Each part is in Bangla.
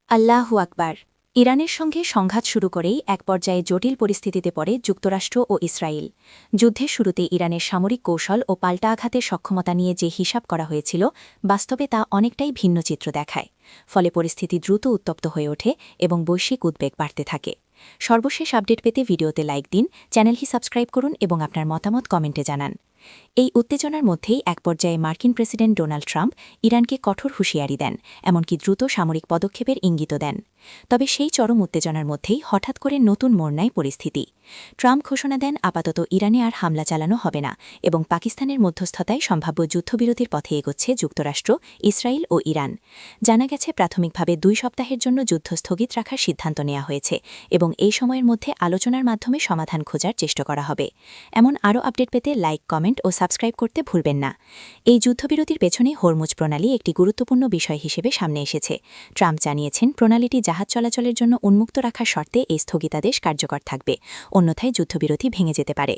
আল্লাহু আকবার। ইরানের সঙ্গে সংঘাত শুরু করেই এক পর্যায়ে জটিল পরিস্থিতিতে পড়ে যুক্তরাষ্ট্র ও ইসরায়েল। যুদ্ধের শুরুতে ইরানের সামরিক কৌশল ও পাল্টা আঘাতের সক্ষমতা নিয়ে যে হিসাব করা হয়েছিল, বাস্তবে তা অনেকটাই ভিন্ন চিত্র দেখায়। ফলে পরিস্থিতি দ্রুত উত্তপ্ত হয়ে ওঠে এবং বৈশ্বিক উদ্বেগ বাড়তে থাকে। সর্বশেষ আপডেট পেতে ভিডিওতে লাইক দিন, চ্যানেলটি সাবস্ক্রাইব করুন এবং আপনার মতামত কমেন্টে জানান। এই উত্তেজনার মধ্যেই এক পর্যায়ে মার্কিন প্রেসিডেন্ট ডোনাল্ড ট্রাম্প ইরানকে কঠোর হুঁশিয়ারি দেন, এমনকি দ্রুত সামরিক পদক্ষেপের ইঙ্গিত দেন। তবে সেই চরম উত্তেজনার মধ্যেই হঠাৎ করে নতুন মোড় নেয় পরিস্থিতি। ট্রাম্প ঘোষণা দেন আপাতত ইরানে আর হামলা চালানো হবে না এবং পাকিস্তানের মধ্যস্থতায় সম্ভাব্য যুদ্ধবিরতির পথে এগোচ্ছে যুক্তরাষ্ট্র, ইসরায়েল ও ইরান। জানা গেছে প্রাথমিকভাবে 2 সপ্তাহের জন্য যুদ্ধ স্থগিত রাখার সিদ্ধান্ত নেওয়া হয়েছে এবং এই সময়ের মধ্যে আলোচনার মাধ্যমে সমাধান খোঁজার চেষ্টা করা হবে। এমন আরও আপডেট পেতে লাইক, কমেন্ট ও সাবস্ক্রাইব করতে ভুলবেন না। এই যুদ্ধবিরতির পেছনে হরমুজ প্রণালী একটি গুরুত্বপূর্ণ বিষয় হিসেবে সামনে এসেছে। ট্রাম্প জানিয়েছেন প্রণালীটি জাহাজ চলাচলের জন্য উন্মুক্ত রাখার শর্তে এই স্থগিতাদেশ কার্যকর থাকবে, অন্যথায় যুদ্ধবিরতি ভেঙে যেতে পারে।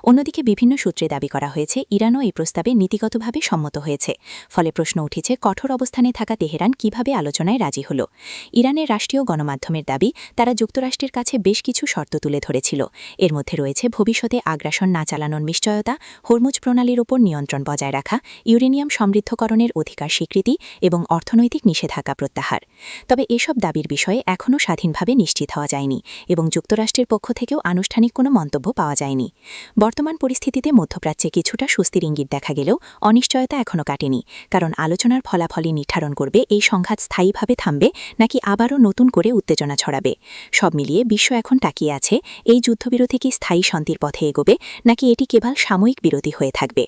অন্যদিকে বিভিন্ন সূত্রে দাবি করা হয়েছে ইরানও এই প্রস্তাবে নীতিগতভাবে সম্মত হয়েছে। ফলে প্রশ্ন উঠেছে কঠোর অবস্থানে থাকা তেহরান কিভাবে আলোচনায় রাজি হল। ইরানের রাষ্ট্রীয় গণমাধ্যমের দাবি, তারা যুক্তরাষ্ট্রের কাছে বেশ কিছু শর্ত তুলে ধরেছিল। এর মধ্যে রয়েছে ভবিষ্যতে আগ্রাসন না চালানোর নিশ্চয়তা, হরমুজ প্রণালীর ওপর নিয়ন্ত্রণ বজায় রাখা, ইউরেনিয়াম সমৃদ্ধকরণের অধিকার স্বীকৃতি এবং অর্থনৈতিক নিষেধাজ্ঞা প্রত্যাহার। তবে এসব দাবির বিষয়ে এখনও স্বাধীনভাবে নিশ্চিত হওয়া যায়নি এবং যুক্তরাষ্ট্রের পক্ষ থেকেও আনুষ্ঠানিক কোনো মন্তব্য পাওয়া যায়নি। বর্তমান পরিস্থিতিতে মধ্যপ্রাচ্যে কিছুটা স্বস্তির ইঙ্গিত দেখা গেলেও অনিশ্চয়তা এখনও কাটেনি, কারণ আলোচনার ফলাফলই নির্ধারণ করবে এই সংঘাত স্থায়ীভাবে থামবে নাকি আবারও নতুন করে উত্তেজনা ছড়াবে। সব মিলিয়ে বিশ্ব এখন তাকিয়ে আছে, এই যুদ্ধবিরতি কি স্থায়ী শান্তির পথে এগোবে নাকি এটি কেবল সাময়িক বিরতি হয়ে থাকবে।